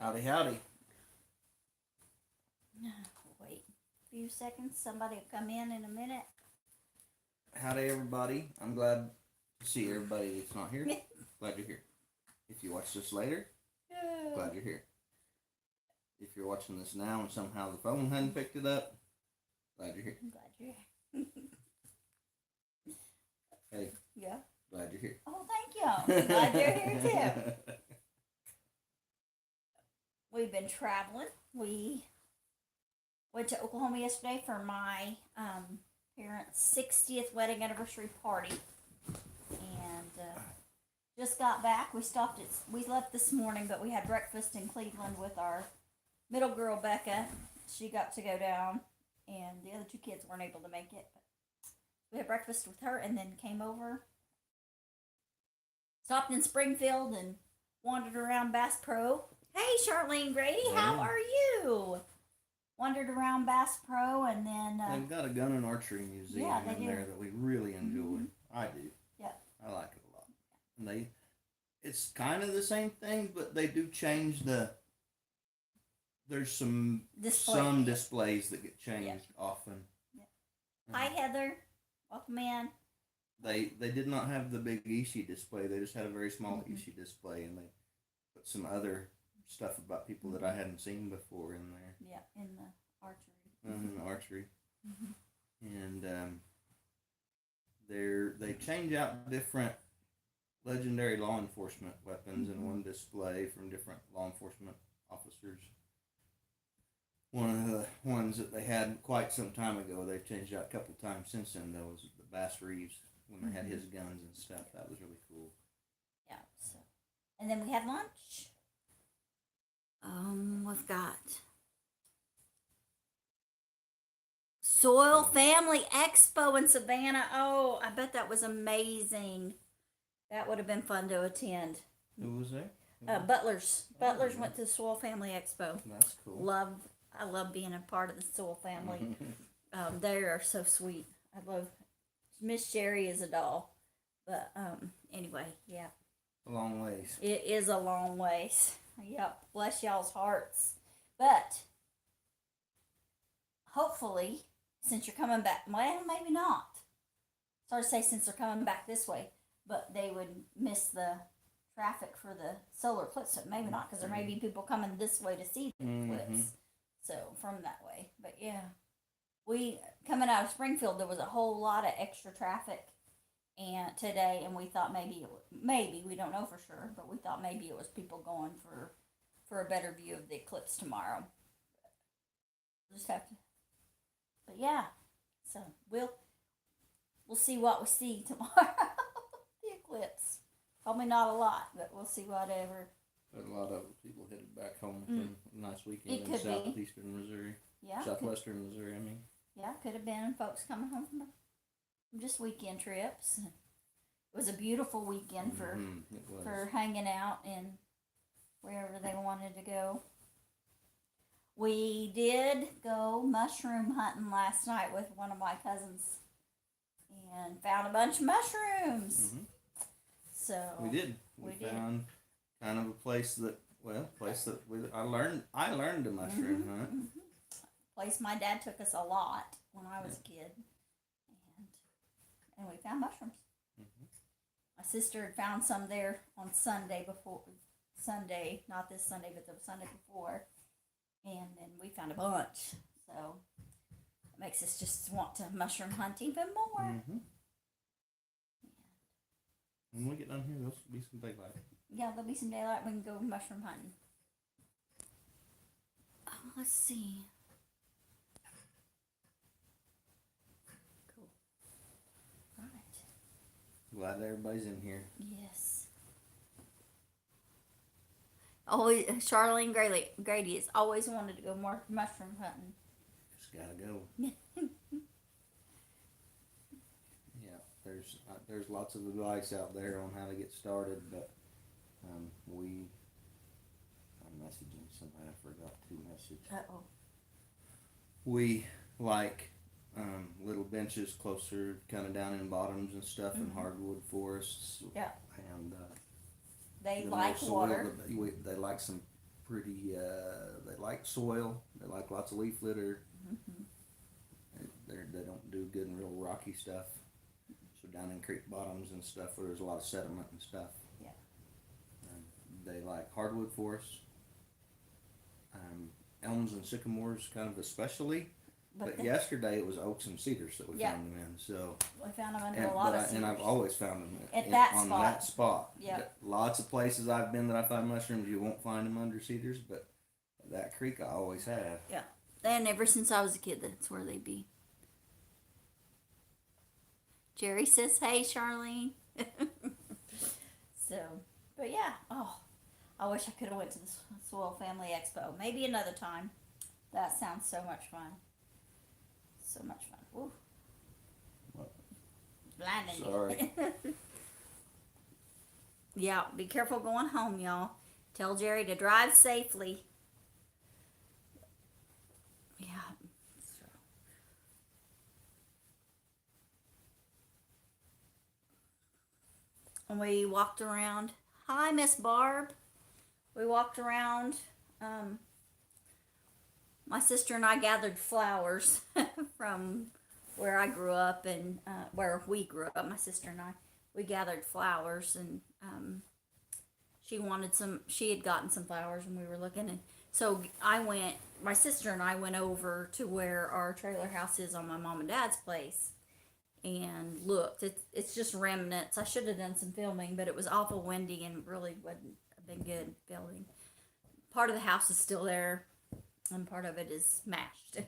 Howdy, howdy. Wait a few seconds. Somebody will come in a minute. Howdy, everybody. I'm glad to see everybody that's not here. Glad you're here. If you watch this later, glad you're here. If you're watching this now and somehow the phone hadn't picked it up, glad you're here. I'm glad you're here. Hey, Yeah. glad you're here. Oh, thank you. I'm glad you're here too. We've been traveling. We went to Oklahoma yesterday for my parents' 60th wedding anniversary party, and just got back. We left this morning, but we had breakfast in Cleveland with our middle girl Becca. She got to go down, and the other two kids weren't able to make it. But we had breakfast with her, and then came over, stopped in Springfield, and wandered around Bass Pro. Hey, Charlene Grady, how are you? Wandered around Bass Pro, and then they've got a gun and archery museum in there that we really enjoy. I do. Yeah, I like it a lot. And it's kind of the same thing, but they do change There's some displays that get changed often. Yeah. Hi, Heather. Welcome in. They did not have the big Ishi display. They just had a very small Ishi display, and they put some other stuff about people that I hadn't seen before in there. Yeah, in the archery. In the archery. And they change out different legendary law enforcement weapons in one display from different law enforcement officers. One of the ones that they had quite some time ago, they've changed out a couple times since then, though, was the Bass Reeves when they had his guns and stuff. That was really cool. Yeah, so. And then we had lunch. We've got Soil Family Expo in Savannah. Oh, I bet that was amazing. That would have been fun to attend. Who was there? Butlers. Butlers went to the Soil Family Expo. That's cool. I love being a part of the Soil family. They are so sweet. I love Miss Sherry is a doll. But anyway, yeah. A long ways. It is a long ways. Yep. Bless y'all's hearts. But hopefully, since you're coming back, well, maybe not. Sorry to say since they're coming back this way, but they would miss the traffic for the solar eclipse. So maybe not, because there may be people coming this way to see the eclipse. So from that way. But yeah, we coming out of Springfield, there was a whole lot of extra traffic and today, and we thought maybe we don't know for sure, but we thought maybe it was people going for a better view of the eclipse tomorrow. We'll just have to. But yeah, so we'll see what we see tomorrow. The eclipse, probably not a lot, but we'll see whatever. There's a lot of people headed back home from a nice weekend in southeastern Missouri. Yeah. Southwestern Missouri, I mean. Yeah, could have been folks coming home from just weekend trips. It was a beautiful weekend for hanging out and wherever they wanted to go. We did go mushroom hunting last night with one of my cousins and found a bunch of mushrooms. So we did. We found kind of a place that I learned to mushroom hunt. Place my dad took us a lot when I was a kid, and we found mushrooms. My sister had found some there on Sunday, not this Sunday, but the Sunday before, and then we found a bunch. So it makes us just want to mushroom hunt even more. When we get done here, there'll be some daylight. Yeah, there'll be some daylight. We can go mushroom hunting. Let's see. Cool. Right. Glad everybody's in here. Yes. Always, Charlene Grady has always wanted to go more mushroom hunting. Just gotta go. There's lots of advice out there on how to get started, but I'm messaging somebody. I forgot to message. We like little benches closer, kind of down in bottoms and stuff, in hardwood forests. Yeah. And they like water. They like some pretty. They like soil. They like lots of leaf litter. Mm-hmm. They don't do good in real rocky stuff. So down in creek bottoms and stuff where there's a lot of sediment and stuff. Yeah. They like hardwood forests. Elms and sycamores kind of especially. But yesterday it was oaks and cedars that we found them in. So we found them under a lot of cedars. and I've always found them on that spot. Yeah. Lots of places I've been that I find mushrooms, you won't find them under cedars, but that creek I always have. Yeah. And ever since I was a kid, that's where they be. Jerry says, "Hey, Charlene." So, but yeah. Oh, I wish I could have went to the Soil Family Expo. Maybe another time. That sounds so much fun. So much fun. Ooh. What? Blinding Sorry. Yeah, be careful going home, y'all. Tell Jerry to drive safely. Yeah. So. And we walked around. Hi, Miss Barb. We walked around. My sister and I gathered flowers from where I grew up and where we grew up. My sister and I, we gathered flowers, and she wanted some. She had gotten some flowers, and we were looking, and so my sister and I went over to where our trailer house is on my mom and dad's place, and looked. It's just remnants. I should have done some filming, but it was awful windy and really wouldn't have been good filming. Part of the house is still there, and part of it is smashed.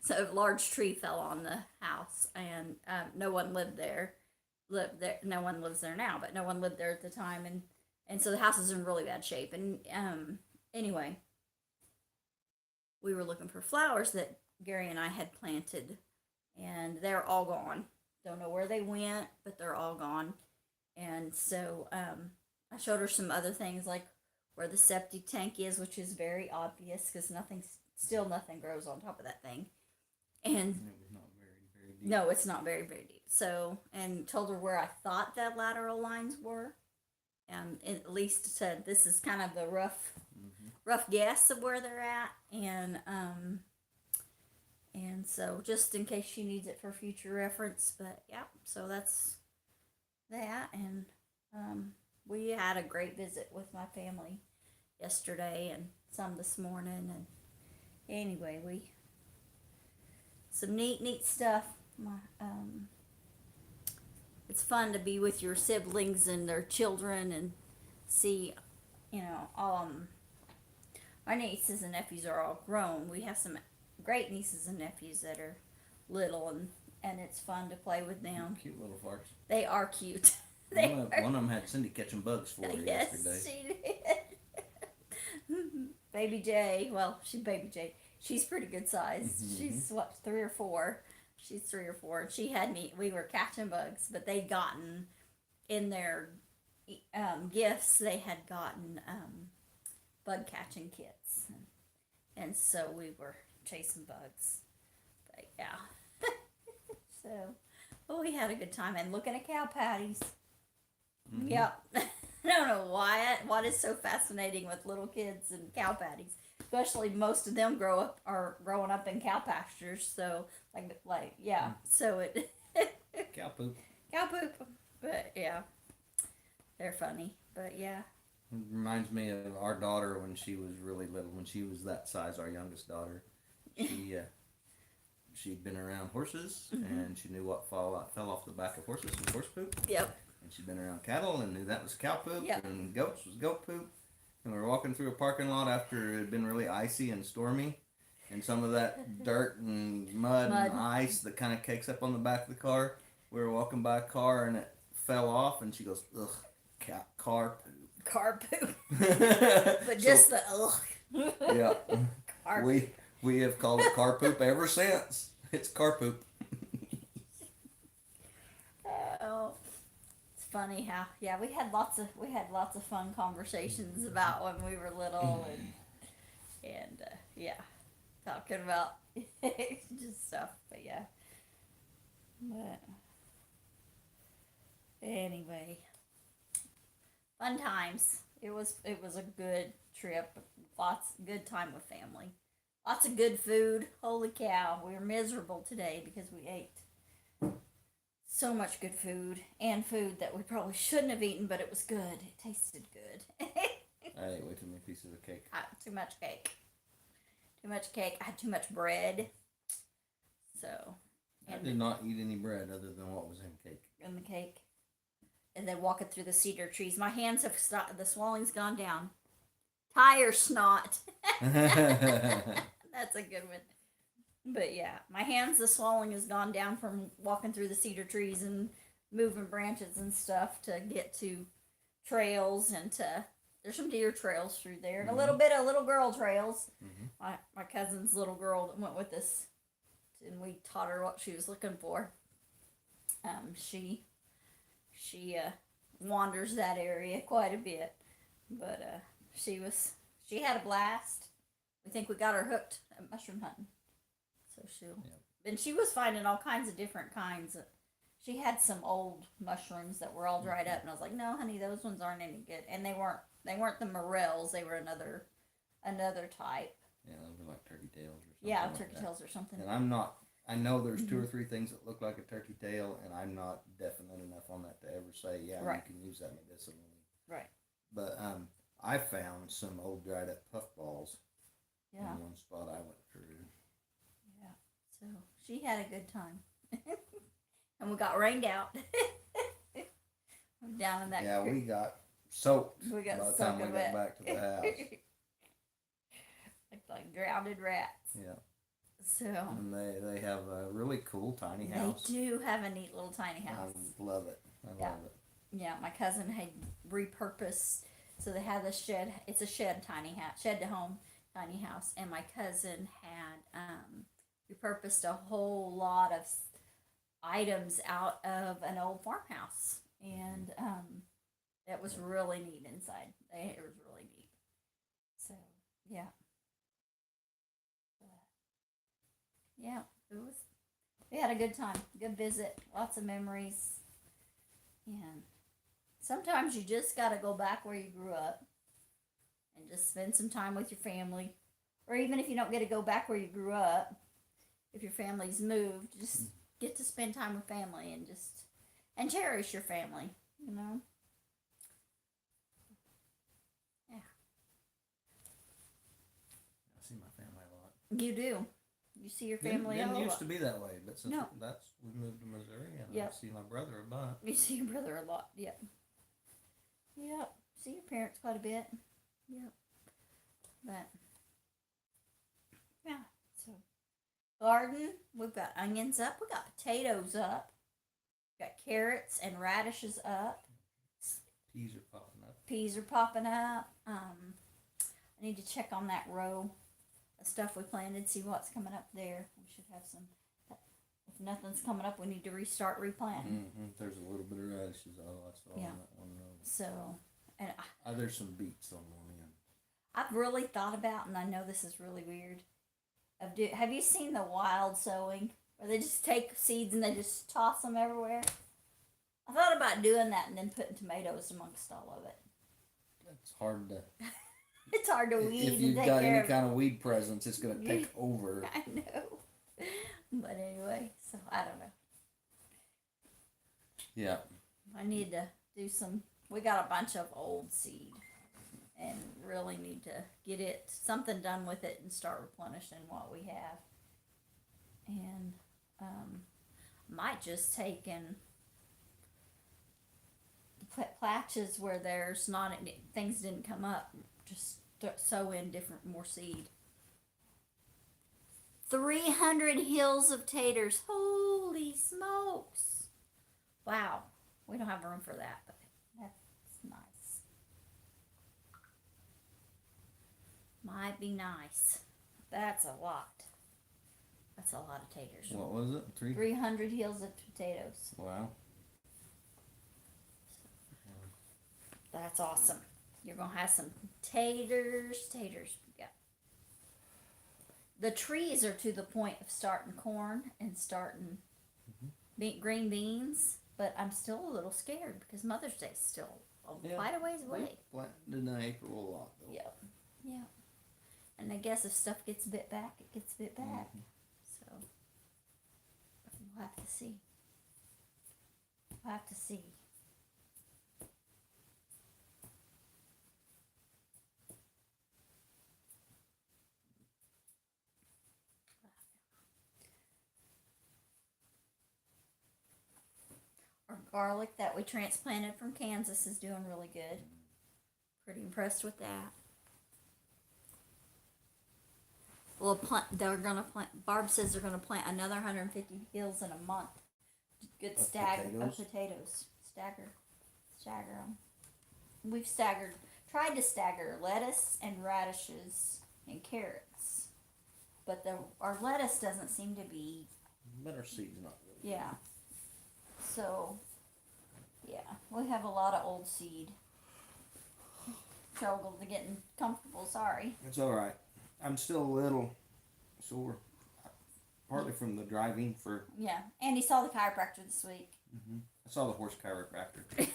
So a large tree fell on the house, and no one lived there. No one lives there now, but no one lived there at the time, and so the house is in really bad shape. And anyway, we were looking for flowers that Gary and I had planted, and they're all gone. Don't know where they went, but they're all gone. And so I showed her some other things, like where the septic tank is, which is very obvious because nothing grows on top of that thing. And it was not very deep. No, it's not very deep. So, and told her where I thought that lateral lines were, and at least said this is kind of the rough guess of where they're at, and so just in case she needs it for future reference. But yeah, so that's that, and we had a great visit with my family yesterday and some this morning, and anyway, some neat stuff. It's fun to be with your siblings and their children and see, my nieces and nephews are all grown. We have some great nieces and nephews that are little, and it's fun to play with them. Cute little farts. They are cute. One of them had Cindy catching bugs for her yesterday. Yes, she did. Baby J. Well, she's Baby J. She's pretty good size. Mm-hmm. She's 3 or 4. She's 3 or 4. And she had me. We were catching bugs, but they'd gotten in their gifts. They had gotten bug catching kits, and so we were chasing bugs. But yeah, so we had a good time and looking at cow patties. Mm-hmm. Yep. I don't know why. What is so fascinating with little kids and cow patties? Especially most of them are growing up in cow pastures. So like yeah. So it cow poop. But yeah, they're funny. But yeah. It reminds me of our daughter when she was really little. When she was that size, our youngest daughter, she'd been around horses, mm-hmm. and she knew what fell off the back of horses was horse poop. Yep. And she'd been around cattle and knew that was cow poop, yep. and goats was goat poop. And we were walking through a parking lot after it had been really icy and stormy, and some of that dirt and mud and ice that kind of cakes up on the back of the car. We were walking by a car and it fell off, and she goes, "Ugh, car poop." Car poop. But just the ugh. Yeah. We have called it car poop ever since. It's car poop. Oh, it's funny how we had lots of fun conversations about when we were little and talking about just stuff. But yeah. But anyway. Fun times. It was a good trip. Lots good time with family. Lots of good food. Holy cow, we were miserable today because we ate so much good food and food that we probably shouldn't have eaten, but it was good. It tasted good. I ate way too many pieces of cake. Too much cake. Too much cake. I had too much bread. So. I did not eat any bread other than what was in cake. In the cake. And then walking through the cedar trees. My hands have stopped. The swelling's gone down. Tire snot. That's a good one. But yeah, my hands, the swelling has gone down from walking through the cedar trees and moving branches and stuff to get to trails and to, there's some deer trails through there and a little bit of little girl trails. My cousin's little girl that went with us, and we taught her what she was looking for. She wanders that area quite a bit, but she had a blast. We think we got her hooked at mushroom hunting. So and she was finding all kinds of different kinds. She had some old mushrooms that were all dried up, and I was like, "No, honey, those ones aren't any good." And they weren't the morels; they were another type. Yeah, those were like turkey tails or something. Yeah, like turkey that. tails or something. And I know there's two or three things that look like a turkey tail, and I'm not definite enough on that to ever say, yeah, right. You can use that medicinally. Right. But I found some old dried up puffballs. Yeah. In one spot I went through. Yeah. So she had a good time. And we got rained out. Down in that Yeah, creek. we got soaked We got by the time we soaked got back to the house. like drowned rats. Yeah. So. And they have a really cool tiny house. They do have a neat little tiny house. I love it. I love it. Yeah, my cousin had repurposed, so they had the shed. It's a shed tiny house, shed to home tiny house, and my cousin had repurposed a whole lot of items out of an old farmhouse, and it was really neat inside. It was really neat. So yeah. Yeah, it was. We had a good time, good visit, lots of memories, and sometimes you just gotta go back where you grew up and just spend some time with your family, or even if you don't get to go back where you grew up, if your family's moved, just get to spend time with family and cherish your family, you know. Yeah, I see my family a lot. you do. You see your family Didn't a used lot. to be that way, but since No. we moved to Missouri, and Yep. I see my brother a bunch. You see your brother a lot. Yep. Yep. See your parents quite a bit. Yep. But yeah. So garden, we've got onions up. We got potatoes up. We got carrots and radishes up. Peas are popping up. Peas are popping up. I need to check on that row of stuff we planted. See what's coming up there. We should have some. If nothing's coming up, we need to restart replanting. There's a little bit of radishes. I saw Yeah. on that one row. So, and There's some beets on one end. I've really thought about, and I know this is really weird. Have you seen the wild sowing, where they just take seeds and they just toss them everywhere? I thought about doing that and then putting tomatoes amongst all of it. It's hard to. It's hard to weed If and you've take got care any of. kind of weed presence, it's going to take over. I know, but anyway, so I don't know. Yeah. I need to do some. We got a bunch of old seed, and really need to get something done with it and start replenishing what we have. And might just take in the patches where there's not any, things didn't come up. Just sow in more seed. 300 hills of taters. Holy smokes! Wow. We don't have room for that, but that's nice. Might be nice. That's a lot. That's a lot of taters. What was it? 300 hills of potatoes. Wow. That's awesome. You're going to have some taters. Yeah. The trees are to the point of starting corn and starting green beans, but I'm still a little scared because Mother's Day is still Yeah. quite a ways We away. planted in April a lot though. Yep. Yeah. And I guess if stuff gets bit back, it gets bit back. So we'll have to see. We'll have to see. Our garlic that we transplanted from Kansas is doing really good. Pretty impressed with that. Well, they're gonna plant. Barb says they're gonna plant another 150 hills in a month. Good Potatoes? of potatoes. Stagger them. We've tried to stagger lettuce and radishes and carrots, but our lettuce doesn't seem to be. But our seed's not really. Yeah. So, yeah, we have a lot of old seed. Struggled to getting comfortable. Sorry. It's all right. I'm still a little sore, partly from the driving for. Yeah, Andy saw the chiropractor this week. I saw the horse chiropractor.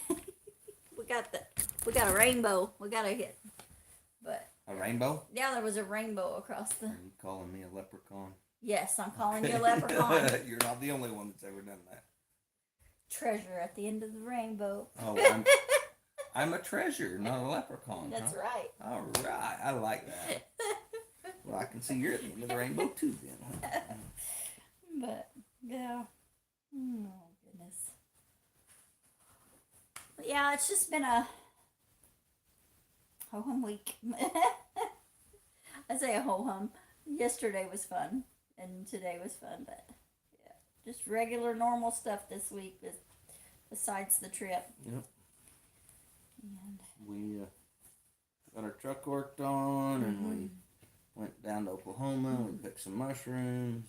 we got a rainbow. We got to hit, but A rainbow? yeah, there was a rainbow across the. Are you calling me a leprechaun? Yes, I'm calling you a leprechaun. You're not the only one that's ever done that. Treasure at the end of the rainbow. Oh, I'm a treasure, not a leprechaun. That's huh? right. All right, I like that. Well, I can see you're at the end of the rainbow too, then. Huh? But yeah, oh goodness. But yeah, it's just been a ho hum week. I say a ho hum. Yesterday was fun, and today was fun, but yeah, just regular normal stuff this week. Besides the trip. Yep. And We got our truck worked on, and we went down to Oklahoma. We picked some mushrooms.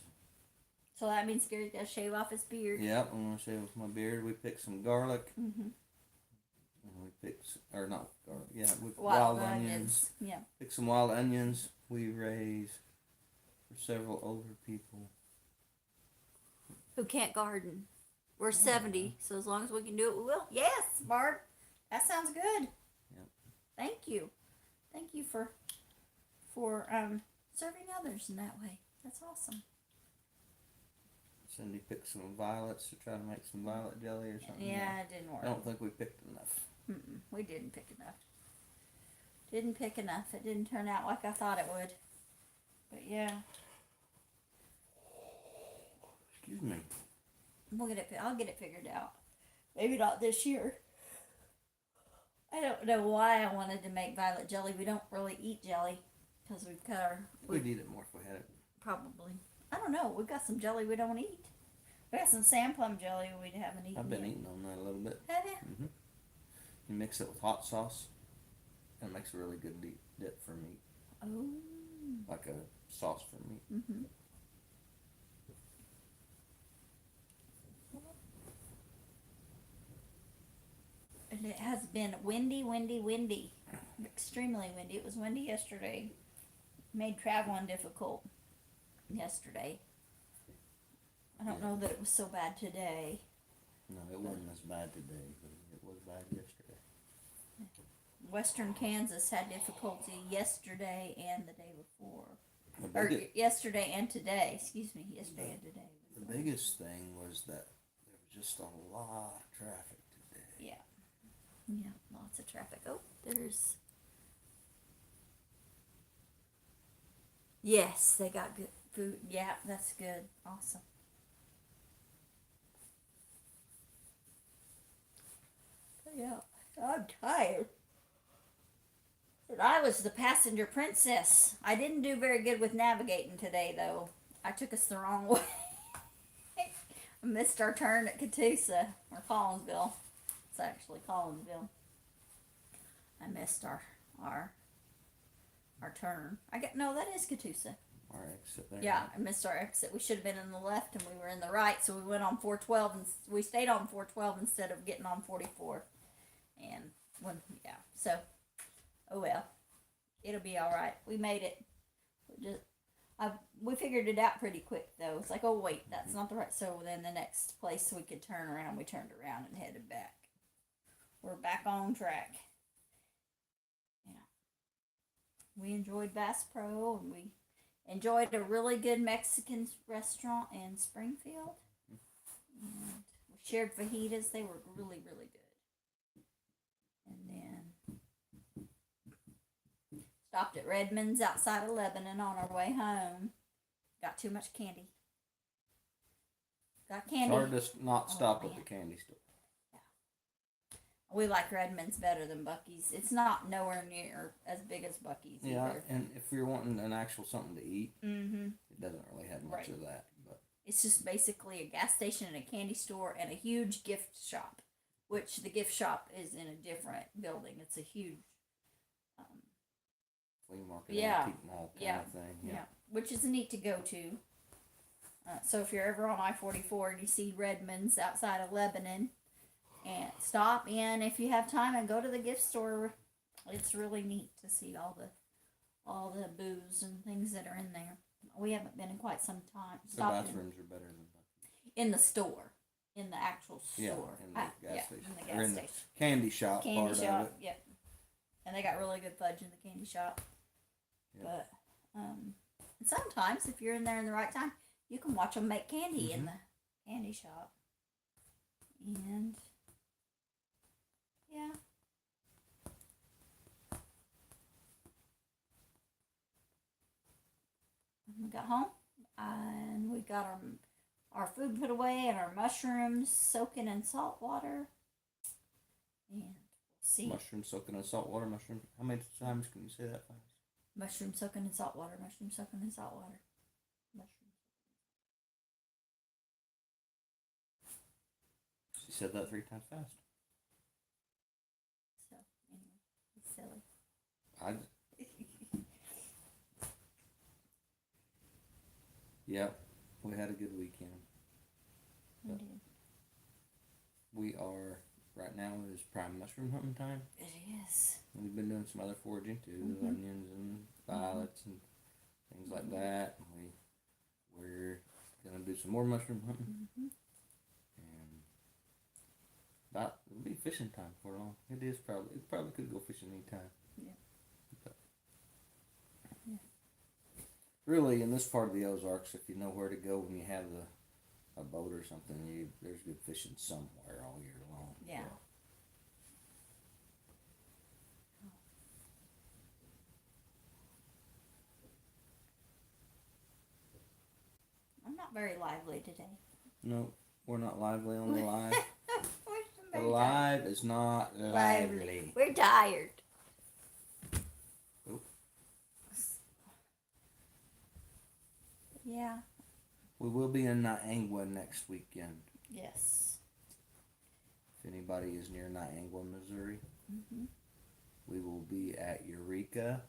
so that means Gary's got to shave off his beard. Yep, I'm gonna shave off my beard. We picked some garlic. Mm-hmm. And we picked, or not garlic. Yeah, we Wild onions. Yeah. Picked some wild onions. We raised for several older people. Who can't garden. We're 70, so as long as we can do it, we will. Yes, Barb. That sounds good. Yep. Thank you. Thank you for serving others in that way. That's awesome. Cindy picked some violets to try to make some violet jelly or something. Yeah, it didn't work. I don't think we picked enough. We didn't pick enough. Didn't pick enough. It didn't turn out like I thought it would. But yeah, Excuse me. I'll get it figured out. Maybe not this year. I don't know why I wanted to make violet jelly. We don't really eat jelly because we've cut our. We'd eat it more if we had it. Probably. I don't know. We've got some jelly we don't eat. We got some sand plum jelly we haven't eaten. I've been yet. eating on that a little bit. Have you? You mix it with hot sauce, and it makes a really good dip for meat. Oh. Like a sauce for meat. Mm-hmm. And it has been windy. Extremely windy. It was windy yesterday. Made traveling difficult yesterday. I don't know that it was so bad today. No, it wasn't as bad today, but it was bad yesterday. Western Kansas had difficulty yesterday and the day before. Yesterday and today. Excuse me, yesterday and today. The biggest thing was that there was just a lot of traffic today. Yeah. Yeah, lots of traffic. Oh, there's... Yes, they got good food. Yeah, that's good. Awesome. Yeah, I'm tired. And I was the passenger princess. I didn't do very good with navigating today, though. I took us the wrong way. I missed our turn at Catoosa, or Collinsville. It's actually Collinsville. I missed our turn. No, that is Catoosa. Our exit there. Yeah, I missed our exit. We should have been in the left and we were in the right, so we went on 412 and we stayed on 412 instead of getting on 44. And so oh well. It'll be all right. We made it. We figured it out pretty quick though. It's like, oh wait, that's not the right. So then the next place we could turn around, we turned around and headed back. we're back on track. Yeah. We enjoyed Bass Pro, and we enjoyed a really good Mexican restaurant in Springfield. And we shared fajitas. They were really, really good. And then stopped at Redmond's outside of Lebanon on our way home. Got too much candy. Got It's candy. hard to not stop at man. the candy store. We like Redmond's better than Buc-ee's. It's not nowhere near as big as Buc-ee's Yeah, either. and if you're wanting an actual something to eat, Mm-hmm. it doesn't really have much Right. of that. But It's just basically a gas station and a candy store and a huge gift shop, which the gift shop is in a different building. It's a huge, flea market, Yeah. antique mall kind Yeah. of thing. yeah, which is neat to go to. So if you're ever on I-44 and you see Redmond's outside of Lebanon, and stop in if you have time and go to the gift store. It's really neat to see all the booze and things that are in there. We haven't been in quite some time. The Stop in- bathrooms are better than in the store, in the actual Yeah, store. in the gas station. In the Or gas in the station. candy shop Candy part shop, of it. yep. And they got really good fudge in the candy shop. Yep. But and sometimes if you're in there in the right time, you can watch them make candy in Mhm. the candy shop. And yeah. We got home and we got our food put away and our mushrooms soaking in salt water. And we'll see. Mushroom soaking in salt water. Mushroom. How many times can you say that fast? Mushroom soaking in salt water. Mushroom soaking in salt water. Mushroom. She said that 3 times fast. So anyway, it's silly. I. Yep, we had a good weekend. We did. We are right now is prime mushroom hunting time. It is. We've been doing some other foraging too, Mhm. onions and violets and things like that. We're gonna do some more mushroom hunting, and it'll be fishing time for long. It probably could go fishing anytime. Yeah. But Yeah. really, in this part of the Ozarks, if you know where to go when you have a boat or something, there's good fishing somewhere all year long. Yeah. So, I'm not very lively today. no, we're not lively on the live. We're The very live is not lively. We're tired. Oop. Yeah. We will be in Niangua next weekend. Yes. If anybody is near Niangua, Missouri, Mm-hmm. we will be at Eureka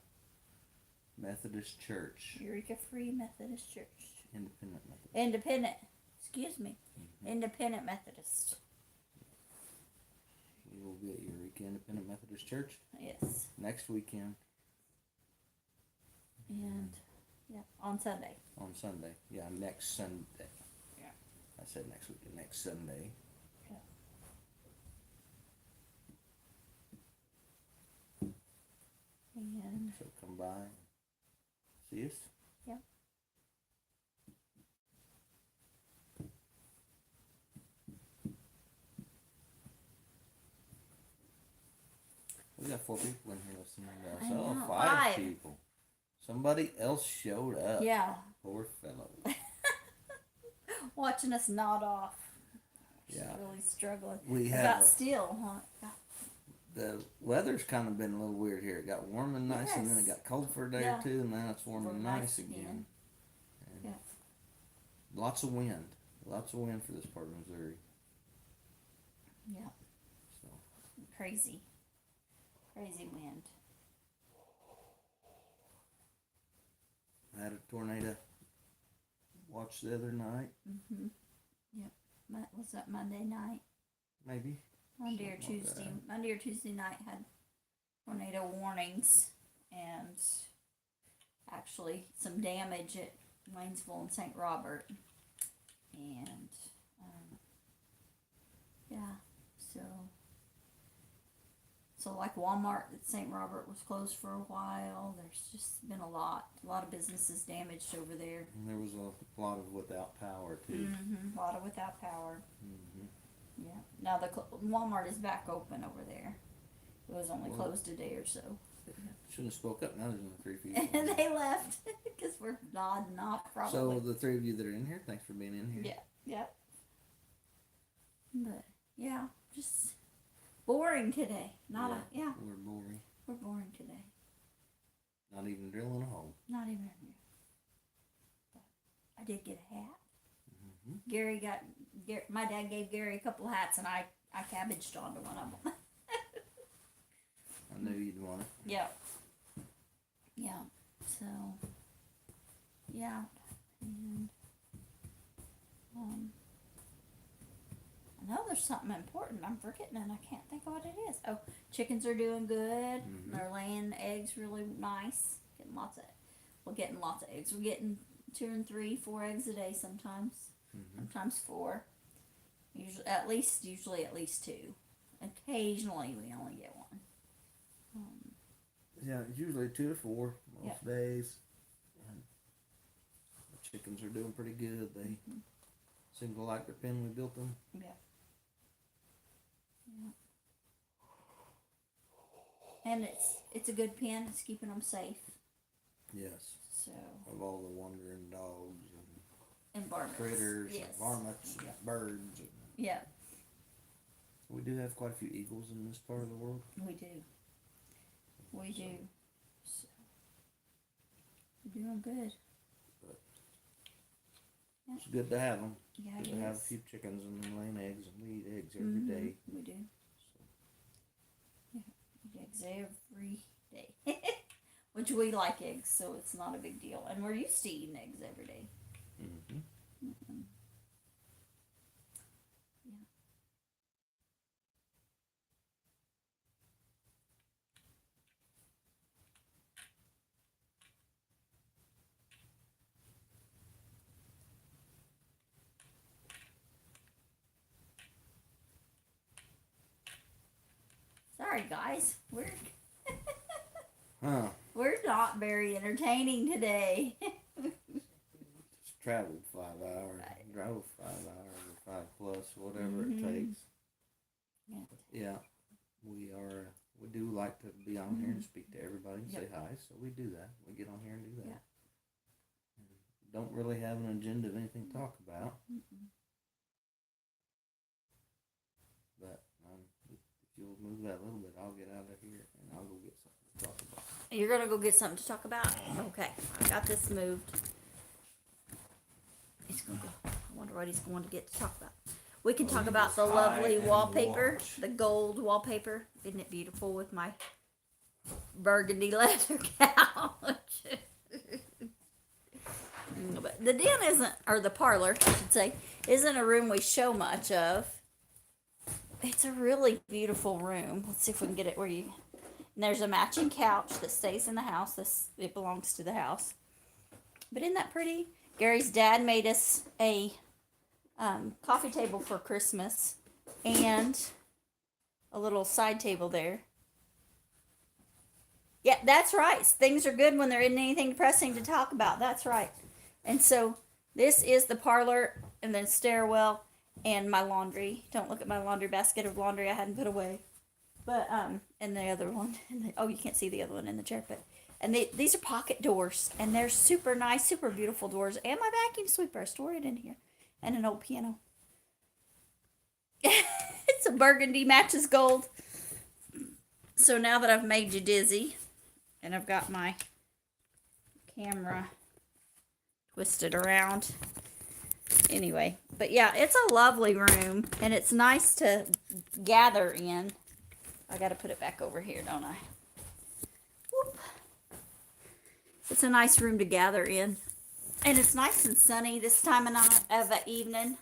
Methodist Church. Eureka Free Methodist Church. Independent Methodist. Independent. Excuse me. Mhm. Independent Methodist. We will be at Eureka Independent Methodist Church Yes. next weekend And yeah, on Sunday. on Sunday. Yeah, next Sunday. Yeah. I said next weekend, next Sunday. Yeah. And So come by and see us. yeah. We got 4 people in here listening to us. I Oh, know, 5 5. people. Somebody else showed up. Yeah. Poor fellow. Watching us nod off. She's Yeah. really struggling. We It have got still, huh? the weather's kind of been a little weird here. It got warm and nice, and then it Yes. got cold for a day Yeah. or two, and now it's warm and nice again. And Yeah. lots of wind. Lots of wind for this part of Missouri. Yeah. So Crazy. Crazy wind. I had a tornado watch the other night, Mm-hmm. Yep. Was that Monday night? maybe. Monday or Something like Tuesday. that. Monday or Tuesday night had tornado warnings and actually some damage at Waynesville and St. Robert. And yeah, so So like Walmart at St. Robert was closed for a while. There's just been a lot of businesses damaged over there. And there was a lot of without power too. A lot of without power. Mm-hmm. Yeah. Now the Walmart is back open over there. It was only closed a day or so. Shouldn't have spoke up. Now there's only 3 people. And they left because we're nodding off probably. So the 3 of you that are in here, thanks for being in here. Yeah. But yeah, just boring today. We're boring. We're boring today. Not even drilling a hole. Not even here. But I did get a hat. Mm-hmm. My dad gave Gary a couple of hats, and I cabbaged onto one of them. I knew you'd want it. Yeah. So, yeah, and I know there's something important I'm forgetting, and I can't think of what it is. Oh, chickens are doing good. Mm-hmm. They're laying eggs really nice. Getting lots of eggs. We're getting 2 and 3, 4 eggs a day sometimes. Mm-hmm. Sometimes 4. Usually at least 2. Occasionally we only get 1. Yeah, it's usually 2 to 4 most days. And the chickens are doing pretty good. They seem to like the pen we built them. Yeah. And it's a good pen. It's keeping them safe. Yes. So. Of all the wandering dogs And varmints. critters, Yes. and varmints, and birds. And Yeah. we do have quite a few eagles in this part of the world. We do. So, we're doing good. But it's good to have them. Yeah, Good it to have a is. few chickens and them laying eggs, and we eat eggs every day. We do. So. Yeah, we eat eggs every day. Which we like eggs, so it's not a big deal. And we're used to eating eggs every day. Mm-hmm. Yeah. Sorry, guys. We're not very entertaining today. Just traveled 5 hours. Right. Drove 5 hours or 5 plus, whatever it takes. Yeah, we do like to be on here and speak to everybody and say hi, so we do that. We get on here and do that. And don't really have an agenda of anything to talk about. But if you'll move that a little bit, I'll get out of here and I'll go get something to talk about. You're gonna go get something to talk about? Okay, I got this moved. He's gonna go. I wonder what he's going to get to talk about. We can talk about the lovely wallpaper, the gold wallpaper. Isn't it beautiful with my burgundy leather couch? But the den isn't, or the parlor, I should say, isn't a room we show much of. It's a really beautiful room. Let's see if we can get it where you... And there's a matching couch that stays in the house. It belongs to the house. But isn't that pretty? Gary's dad made us a coffee table for Christmas and a little side table there. Yeah, that's right. Things are good when there isn't anything depressing to talk about. That's right. And so this is the parlor and then stairwell and my laundry. Don't look at my laundry basket of laundry I hadn't put away. But, and the other one. Oh, you can't see the other one in the chair. But, and these are pocket doors. And they're super nice, super beautiful doors. And my vacuum sweeper. I store it in here. And an old piano. It's a burgundy, matches gold. So now that I've made you dizzy, and I've got my camera twisted around. Anyway, but yeah, it's a lovely room, and it's nice to gather in. I got to put it back over here, don't I? Whoop. It's a nice room to gather in. And it's nice and sunny this time of night, of the evening.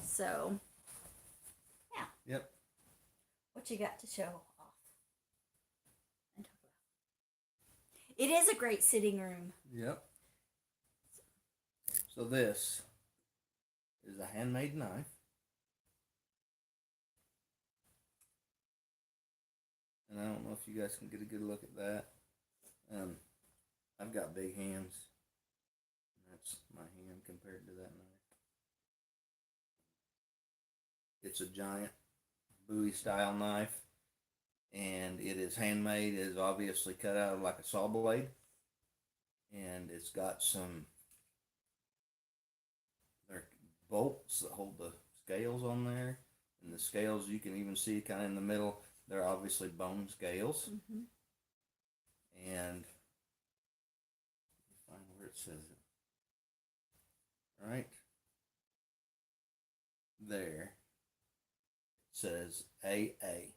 So, yeah. Yep. What you got to show off and talk about? It is a great sitting room. Yep. So this is a handmade knife. and I don't know if you guys can get a good look at that. I've got big hands. That's my hand compared to that knife. It's a giant Bowie style knife, and it is handmade. It is obviously cut out of like a saw blade, and it's got some there bolts that hold the scales on there, and the scales you can even see kind of in the middle. They're obviously bone scales, and find where it says it. Right there, it says AA.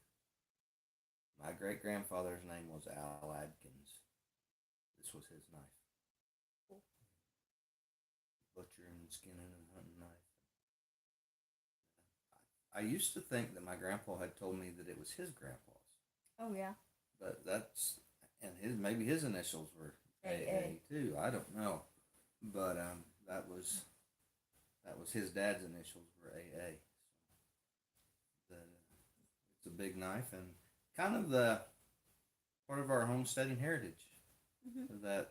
My great grandfather's name was Al Adkins. This was his knife. Butchering, skinning, and hunting knife. I used to think that my grandpa had told me that it was his grandpa's. Oh yeah. But that's, and maybe his initials were AA too. I don't know, but that was his dad's initials were AA. It's a big knife and kind of the part of our homesteading heritage that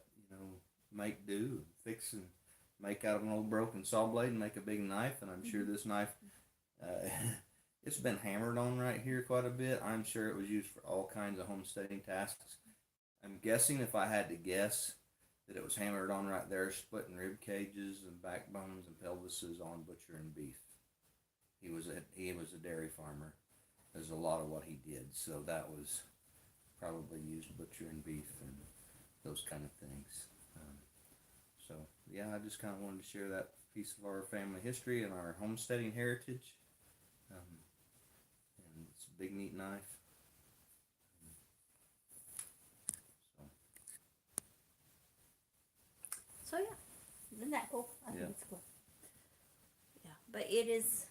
make do, fix and make out of an old broken saw blade and make a big knife. And I'm sure this knife, it's been hammered on right here quite a bit. I'm sure it was used for all kinds of homesteading tasks. I'm guessing, if I had to guess, that it was hammered on right there, splitting rib cages and backbones and pelvises on butchering beef. He was a dairy farmer. There's a lot of what he did, so that was probably used butchering beef and those kind of things. So yeah, I just kind of wanted to share that piece of our family history and our homesteading heritage. And it's a big, neat knife. So yeah, isn't that cool? I think Yeah. it's cool. Yeah, but it is.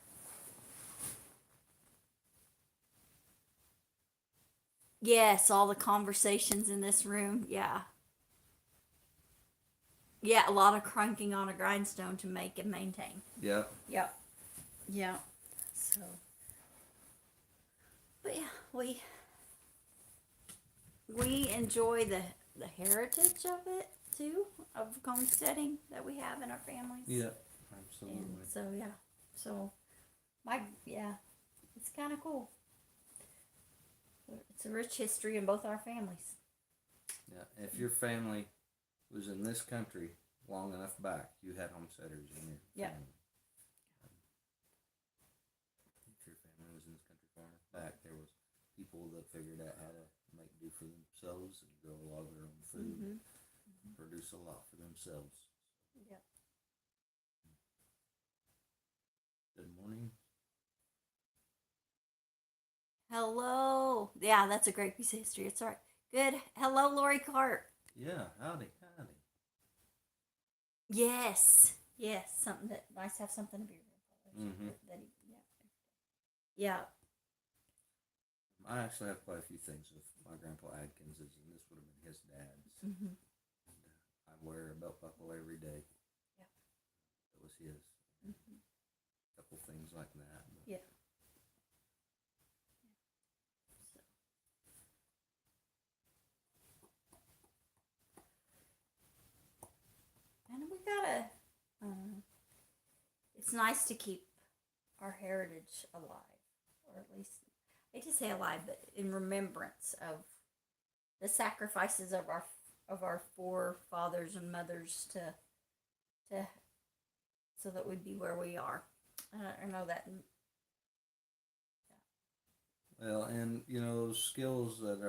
Yes, all the conversations in this room. Yeah. Yeah, a lot of cranking on a grindstone to make and maintain. Yep. Yep. Yeah. So. But yeah, we enjoy the heritage of it too, of homesteading that we have in our families. Yeah, absolutely. And so yeah, so it's kind of cool. It's a rich history in both our families. Yeah, if your family was in this country long enough back, you had homesteaders in your family. If your family was in this country far enough back, there was people that figured out how to make do for themselves and grow a lot of their own food, produce a lot for themselves. Yeah. Good morning. Hello. Yeah, that's a great piece of history. It's all right. Good. Hello, Lori Cart. Yeah, howdy. Yes. Something that nice to have something to be Yeah. I actually have quite a few things with my grandpa Adkins, and this would have been his dad's. And, I wear a belt buckle every day. Yeah. It was his. A couple things like that. Yeah. And we gotta. It's nice to keep our heritage alive, or at least I hate to say alive, but in remembrance of the sacrifices of our forefathers and mothers to so that we'd be where we are. I know that. Well, and those skills that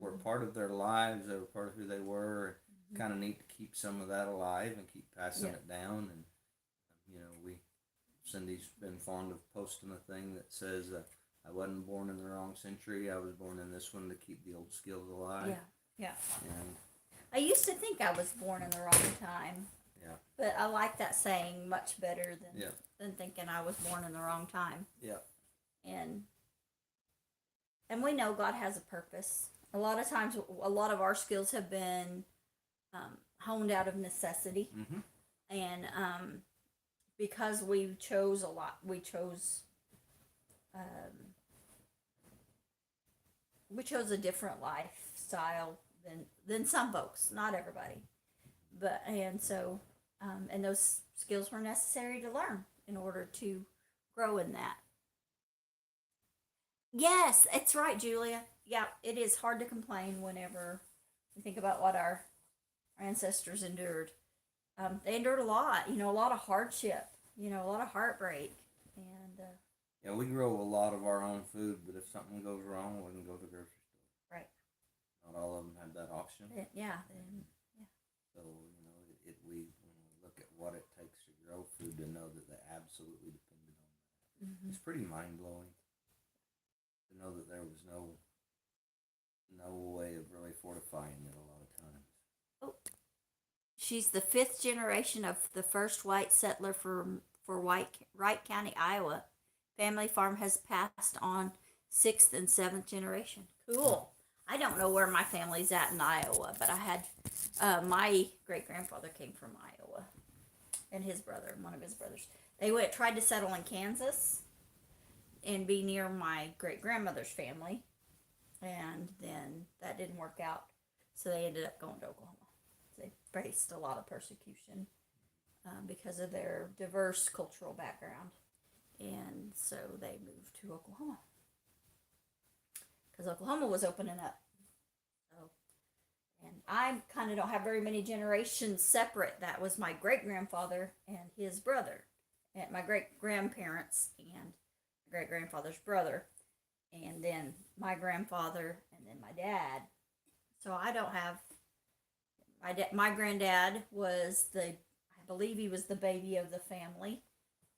were part of their lives, that were part of who they were. Kind of neat to keep some of that alive and keep passing it down. And Cindy's been fond of posting a thing that says, I wasn't born in the wrong century, I was born in this one to keep the old skills alive. Yeah. And I used to think I was born in the wrong time. Yeah. But I like that saying much better than than thinking I was born in the wrong time. Yeah. And we know God has a purpose. A lot of times, a lot of our skills have been honed out of necessity, and because we chose a lot, we chose we chose a different lifestyle than some folks, not everybody, but and so and those skills were necessary to learn in order to grow in that. Yes, it's right, Julia. Yeah, it is hard to complain whenever we think about what our ancestors endured. They endured a lot, a lot of hardship, a lot of heartbreak, and Yeah, we grow a lot of our own food, but if something goes wrong, we can go to the grocery store. right, Not all of them have that option. yeah, So we when we look at what it takes to grow food, to know that they absolutely depended on that. mm-hmm. It's pretty mind blowing to know that there was no way of really fortifying it a lot of times. Oh, she's the fifth generation of the first white settler for Wright County, Iowa. Family farm has passed on sixth and seventh generation. Cool. I don't know where my family's at in Iowa, but I had my great grandfather came from Iowa, and his brother, one of his brothers. They tried to settle in Kansas and be near my great grandmother's family, and then that didn't work out, so they ended up going to Oklahoma. They faced a lot of persecution because of their diverse cultural background, and so they moved to Oklahoma because Oklahoma was opening up. So, and I kind of don't have very many generations separate. That was my great grandfather and his brother, and my great grandparents and great grandfather's brother, and then my grandfather, and then my dad. So I don't have my granddad was I believe he was the baby of the family.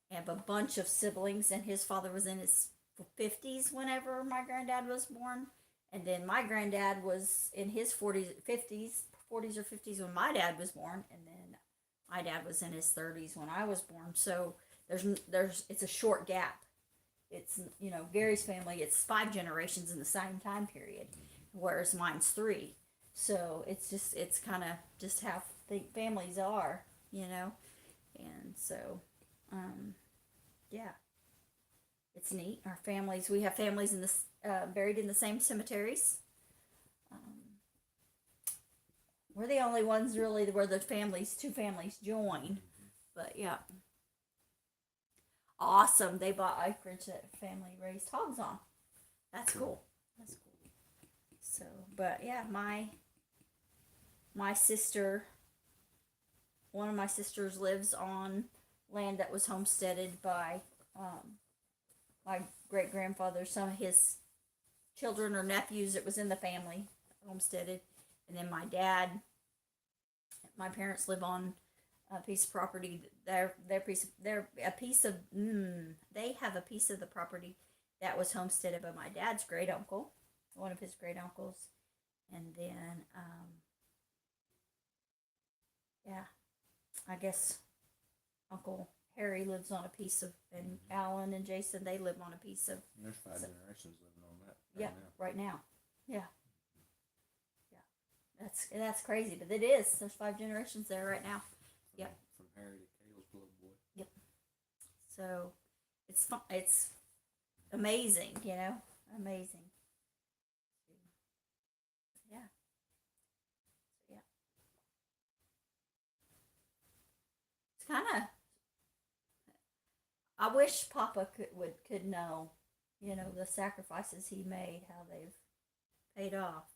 I have a bunch of siblings, and his father was in his 50s whenever my granddad was born, and then my granddad was in his 40s or 50s when my dad was born, and then my dad was in his 30s when I was born. So there's it's a short gap. It's Gary's family, it's 5 generations in the same time period, whereas mine's 3. So it's kind of just how families are, and so yeah, it's neat. We have families in this buried in the same cemeteries. We're the only ones really where the two families join, but yeah. Awesome. They bought acreage that family raised hogs on. That's cool. That's cool. So, but yeah, my sister, one of my sisters lives on land that was homesteaded by my great grandfather. Some of his children or nephews, it was in the family, homesteaded. And then my parents live on a piece of property. They have a piece of the property that was homesteaded by my dad's great uncle, one of his great uncles, and then yeah, I guess Uncle Harry lives on a piece of, and Alan and Jason, they live on a piece of. And there's 5 generations living on that. Right now. Yeah. That's crazy, but it is. There's 5 generations there right now. Yep. From Harry to Cale's little boy. Yep. So it's fun. It's amazing, amazing. Yeah. Yeah. It's kind of. I wish Papa could know, the sacrifices he made, how they've paid off.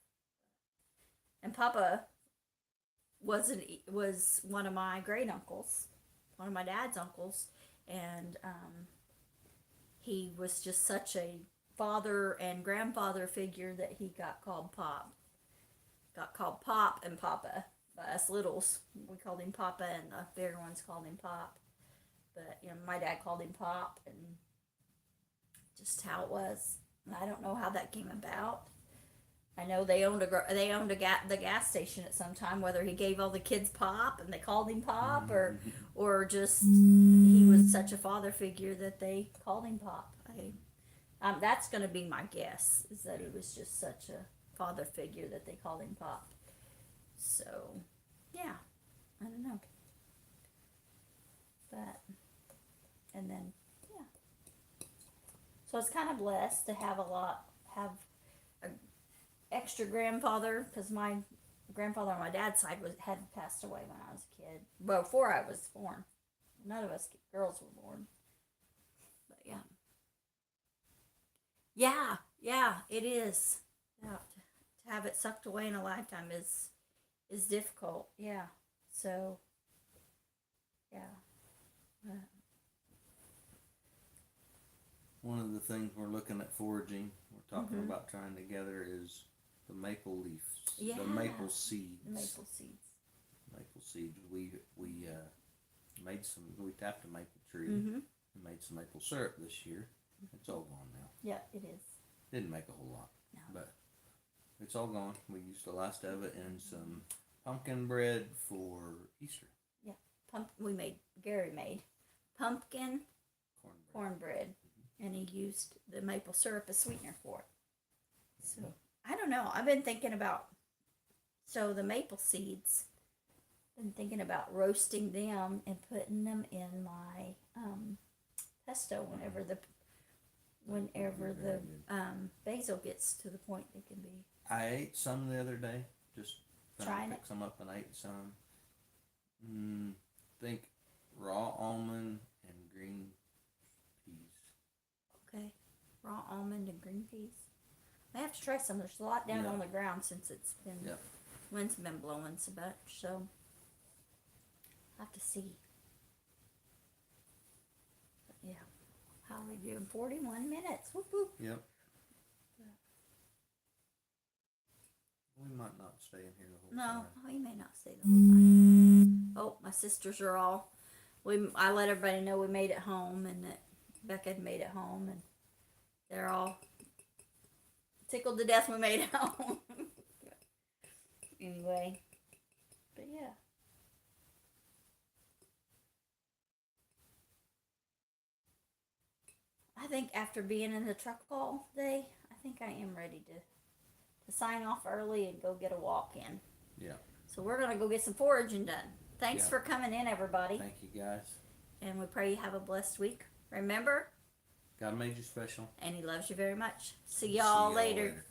And Papa was one of my great uncles, one of my dad's uncles, and he was just such a father and grandfather figure that he got called Pop. Got called Pop and Papa by us littles. We called him Papa, and the bigger ones called him Pop. But my dad called him Pop, and just how it was. And I don't know how that came about. I know they owned the gas station at some time. Whether he gave all the kids Pop and they called him Pop, or just he was such a father figure that they called him Pop. That's going to be my guess, is that he was just such a father figure that they called him Pop. So, yeah, I don't know. But, and then, yeah. So it's kind of blessed to have a extra grandfather, because my grandfather on my dad's side had passed away when I was a kid. Well, before I was born. None of us girls were born. But yeah. Yeah, it is. Yeah, to have it sucked away in a lifetime is difficult. Yeah. So, yeah. One of the things we're looking at foraging, we're talking about trying together, is the maple leaves, Yeah. the maple seeds. The maple seeds. Maple seeds. We made some. We tapped a maple tree and made some maple syrup this year. It's all gone now. Yeah, it is. Didn't make a whole lot, but it's all gone. We used the last of it in some pumpkin bread for Easter. Yeah, Gary made pumpkin cornbread, and he used the maple syrup as sweetener for it. So I don't know. I've been thinking about the maple seeds. Been thinking about roasting them and putting them in my pesto whenever the basil gets to the point they can be. I ate some the other day. Just trying to pick some up and ate some. Think raw almond and green peas. Okay, raw almond and green peas. I have to try some. There's a lot down on the ground since it's been wind's been blowing so much. So I have to see. But yeah. How are we doing? 41 minutes. Whoop whoop. Yep. We might not stay in here the whole time. No, we may not stay the whole time. Oh, my sisters are all. I let everybody know we made it home and that Becca had made it home, and they're all tickled to death we made it home. Anyway, but yeah. I think after being in the truck all day, I think I am ready to sign off early and go get a walk in. Yeah. So we're going to go get some foraging done. Thanks for coming in, everybody. Thank you, guys. And we pray you have a blessed week. Remember, God made you special. and He loves you very much. See y'all later.